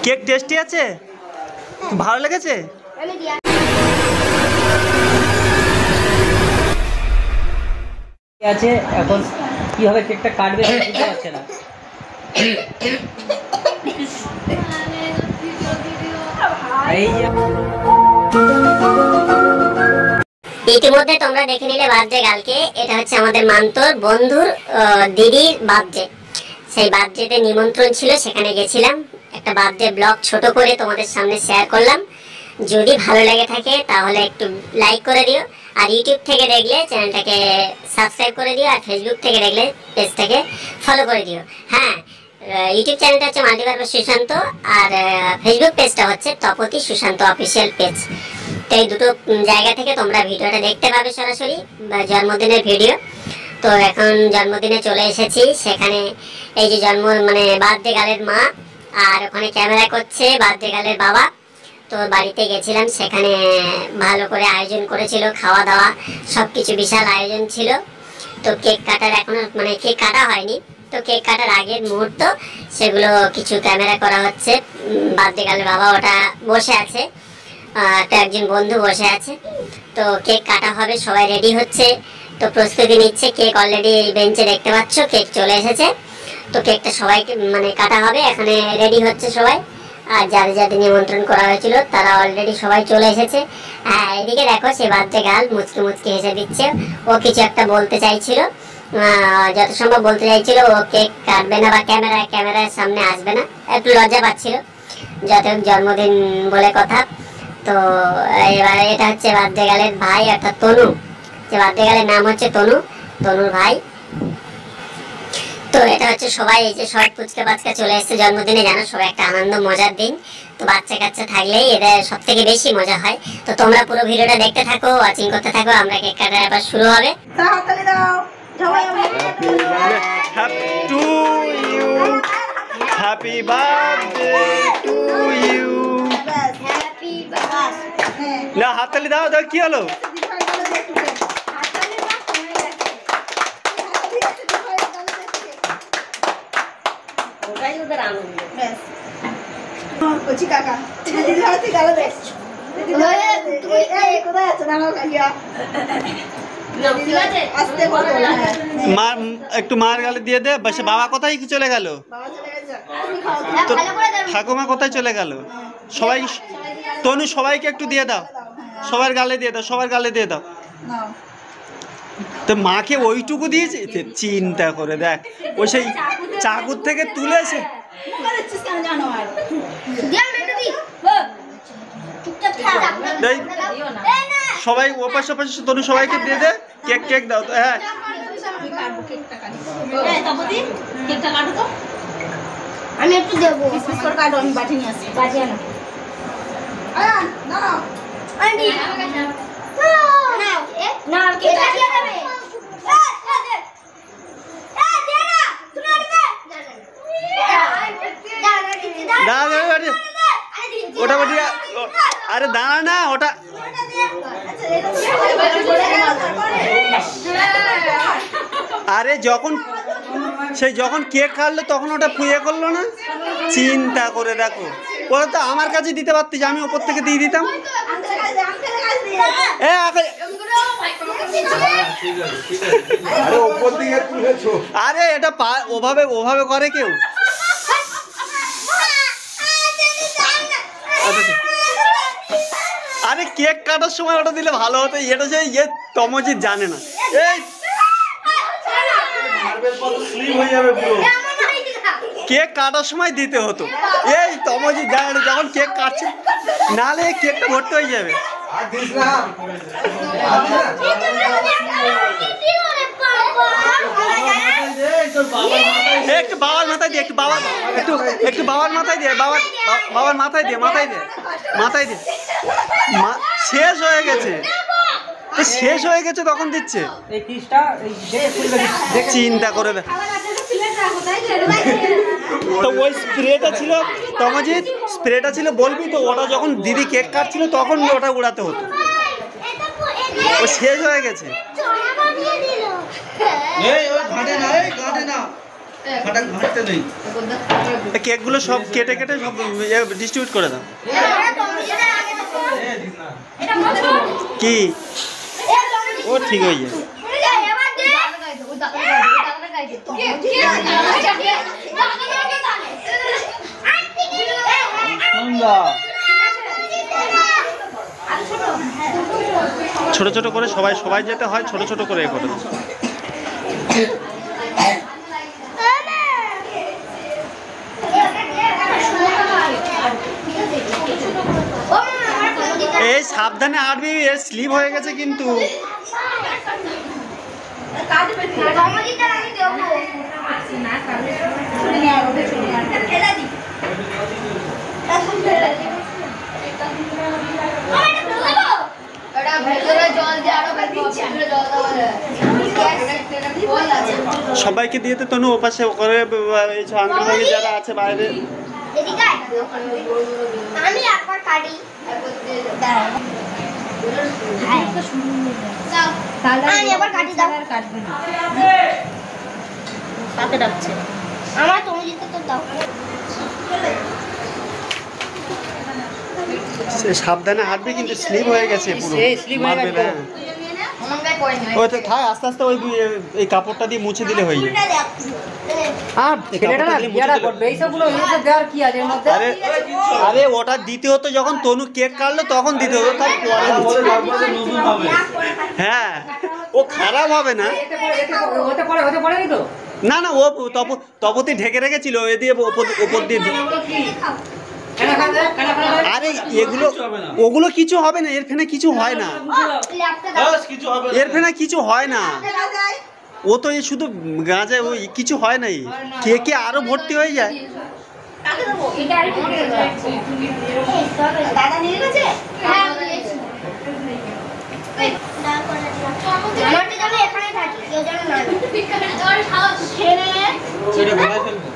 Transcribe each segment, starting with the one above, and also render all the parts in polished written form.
Cake tasty আছে, ভালো লেগেছে। আছে এখন কিভাবে কেকটা কাটবে বুঝতে পারছে না। ইতিমধ্যে তোমরা দেখে নিলে বার্থডে গার্লকে। এটা হচ্ছে আমাদের মান্তর বন্ধুর দিদির বার্থডে। সেই বার্থডেতে নিমন্ত্রণ ছিল, সেখানে গেছিলাম। একটা বার্থডে ব্লগ ছোট করে তোমাদের সামনে শেয়ার করলাম। যদি ভালো লেগে থাকে তাহলে একটু লাইক করে দিও, আর ইউটিউব থেকে দেখলে চ্যানেলটাকে সাবস্ক্রাইব করে দিও, আর ফেসবুক থেকে দেখলে পেজটাকে ফলো করে দিও। হ্যাঁ, ইউটিউব চ্যানেলটা হচ্ছে মাল্টিপারপাস সুশান্ত, আর ফেসবুক পেজটা হচ্ছে তপতি সুশান্ত অফিসিয়াল পেজ। তো এই দুটো জায়গা থেকে তোমরা ভিডিওটা দেখতে পাবে সরাসরি, জন্মদিনের ভিডিও। তো এখন জন্মদিনে চলে এসেছি, সেখানে এই যে বার্থডে গার্লের মা, আর ওখানে ক্যামেরা করছে বার্থডে গার্লের বাবা। তো বাড়িতে গেছিলাম, সেখানে ভালো করে আয়োজন করেছিল, খাওয়া দাওয়া সব কিছু বিশাল আয়োজন ছিল। তো কেক কাটার এখনো কেক কাটা হয়নি, তো কেক কাটার আগের মুহূর্ত সেগুলো কিছু ক্যামেরা করা হচ্ছে। বার্থডে গার্লের বাবা ওটা বসে আছে, একজন বন্ধু বসে আছে। তো কেক কাটা হবে, সবাই রেডি হচ্ছে, তো প্রস্তুতি নিচ্ছে। কেক অলরেডি বেঞ্চে দেখতে পাচ্ছ, কেক চলে এসেছে। তো কেকটা সবাই কাটা হবে, এখানে রেডি হচ্ছে সবাই। আর যাদের যাদের নিমন্ত্রণ করা হয়েছিল তারা অলরেডি সবাই চলে এসেছে। হ্যাঁ, এদিকে দেখো সে বার্থডে গার্ল মুচকি মুচকি হেসে দিচ্ছে। ও কিছু একটা বলতে চাইছিল, যত সম্ভব বলতে চাইছিল। ও কেক কাটবে না বা ক্যামেরার সামনে আসবে না, একটু লজ্জা পাচ্ছিল, যত জন্মদিন বলে কথা। তো এবার এটা হচ্ছে বার্থডে গার্লের ভাই, অর্থাৎ তনু। যে বার্থডে গার্লের নাম হচ্ছে তনুর ভাই। তো এটা হচ্ছে সবাই, এই যে সবাই পুচকা বাচ্চা চলে এসেছে জন্মদিনে। জানো, সবাই একটা আনন্দ মজার দিন। তো বাচ্চা কাচ্চা থাকলেই এদের সব থেকে বেশি মজা হয়। তো তোমরা পুরো ভিডিওটা দেখতে থাকো, ওয়াচিং করতে থাকো। আমরা কেক কাটা এবার শুরু হবে। Happy birthday to you. না, হাততালি দাও। দাও, কি হলো? একটু মার গালে দিয়ে দে। বাবা কোথায় কি চলে গেল? ঠাকুমা কোথায় চলে গেল? সবাই তনু সবাইকে একটু দিয়ে দাও, সবার গালে দিয়ে দাও, সবার গালে দিয়ে দাও। তো মাকে ওইটুকু দিয়েছে, চিন্তা করে দেখ। ও সেই চাকুর থেকে তুলেছে। সবাই ওপাশ ওপাশ তনু সবাইকে দিয়ে দে। কেক দাও তো। হ্যাঁ, আমি একটু দেবো, আমি বাটি নিয়ে আসি। বাটি আনো। ওটা বাটি। আরে দাঁড়া না, ওটা আরে যখন কেক কাটলো তখন ওটা ফুয়ে করলো না। চিন্তা করে দেখো, ওরা তো আমার কাছে দিতে পারতিস, আমি ওপর থেকে দিয়ে দিতাম। আরে এটা ওভাবে করে কেউ? আরে কেক কাটার সময় ওটা দিলে ভালো হতো। এটা যে তমজিৎ জানে না। এই কেক কাটার সময় দিতে হতো। এই তমজিৎ জানে না, যখন কেক কাটছে, নালে কেকটা ভর্তি হয়ে যাবে। একটু বাবার মাথায় দিয়ে, একটু বাবার মাথায় দিয়ে, বাবার মাথায় দিয়ে, মাথায় দিয়ে। শেষ হয়ে গেছে, শেষ হয়ে গেছে তখন দিচ্ছে। চিন্তা করে দেখ। তো ওই স্প্রেটা ছিল তমজিৎ, স্প্রেটা ছিল বলবি তো। ওটা যখন দিদি কেক কাটছিল তখন ওটা উড়াতে হতো। ও শেষ হয়ে গেছে। এই ওই ঘাটে না, এই ঘাটে না, ঘাটতে নেই। কেকগুলো সব কেটে কেটে সব ডিস্ট্রিবিউট করে দাও। কি ও ঠিক হয়ে যায়। ছোট ছোট করে সবাই সবাই যেতে হয়, ছোট ছোট করে এ করে দাও। এই সাবধানে হাঁটবি, স্লিপ হয়ে গেছে কিন্তু। সবাইকে দিয়ে তো তনু ওপাশে করে আঙ্কেল ভাবি যারা আছে বাইরে। আমি একবার কাটি আমি একবার কাটি দাও। কাকে ডাকছে? আমার তুমি দিতে তো দাও। সাবধানে হাঁটবি কিন্তু, স্লিপ হয়ে গেছে পুরো। স্লিপ হয়ে মারবে গেছে। না। ওই তো থাক, আস্তে আস্তে ওই এই কাপড়টা দিয়ে মুছে দিলে হয়ে যায়। আর ছেলেটা না বিয়াটা করবে, এইসবগুলো এসব দেওয়ার কি আছে এর মধ্যে? আরে আরে ওটা দিতে হতো যখন তনু কেক কাটলো তখন দিতে হতো, তার পরে দিচ্ছে। হ্যাঁ ও খারাপ হবে না। হতে পারেনি তো। না না, ও তপতি ঢেকে রেখেছিল, এ দিয়ে ওপর দিয়ে আরে এগুলো ওগুলো কিছু হবে না, এর ফেনে কিছু হয় না, কিছু হবে না। এর ফেনে কিছু হয় না। ও তো এই শুধু গাঁজায় ওই কিছু হয় নাই, কেকে আরো ভর্তি হয়ে যায়। দাদা নিয়ে গেছে? হ্যাঁ নিয়েছি। আমারটা যেন এখানে থাকে, কেউ যেন না ছেড়ে সেটা ভেঙে ফেলবো।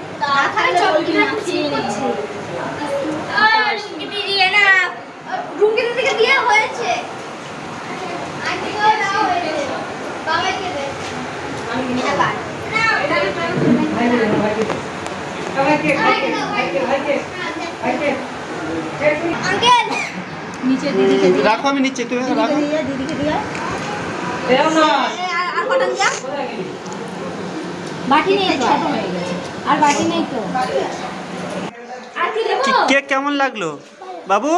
রাখো, আমি নিচ্ছি, তুমি রাখো। বাটি নেই তো, আর বাটি নেই তো। কেক কেমন লাগলো বাবু?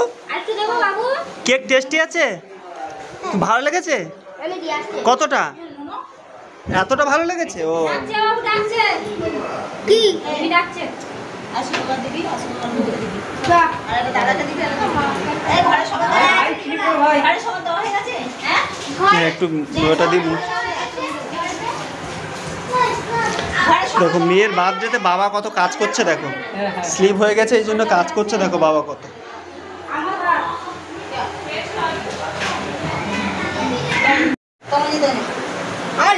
কেক টেস্টি আছে? ভালো লেগেছে? কতটা? এতটা ভালো লেগেছে? ও কি একটু ওটা দিই। দেখো মেয়ের বার্থডেতে বাবা কত কাজ করছে, দেখো স্লিপ হয়ে গেছে এই জন্য কাজ করছে, দেখো বাবা কত।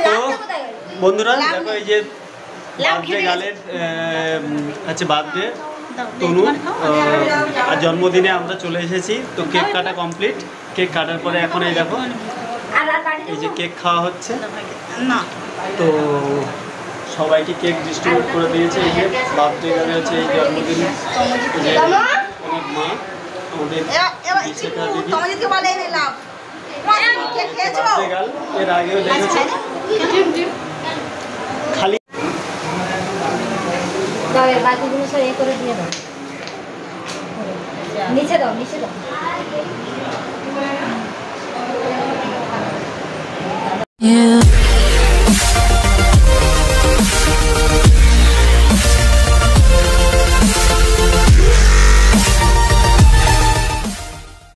তো বন্ধুরা দেখো এই যে বার্থডে গালের হচ্ছে বার্থডে তনু আর জন্মদিনে আমরা চলে এসেছি। তো কেক কাটা কমপ্লিট, কেক কাটার পরে এখন এই দেখো এই যে কেক খাওয়া হচ্ছে। তো সবাইকে কেক ডিস্ট্রিবিউট করে দিয়েছে। এই যে বার্থডে গালে হচ্ছে এই জন্মদিন আমার মা আমাদের দিদি বার্থডে গাল এর আগেও দেখেছে। খালি বাকিগুলো সব এ করে দিয়ে দাও, নিচে দাও, নিচে দাও।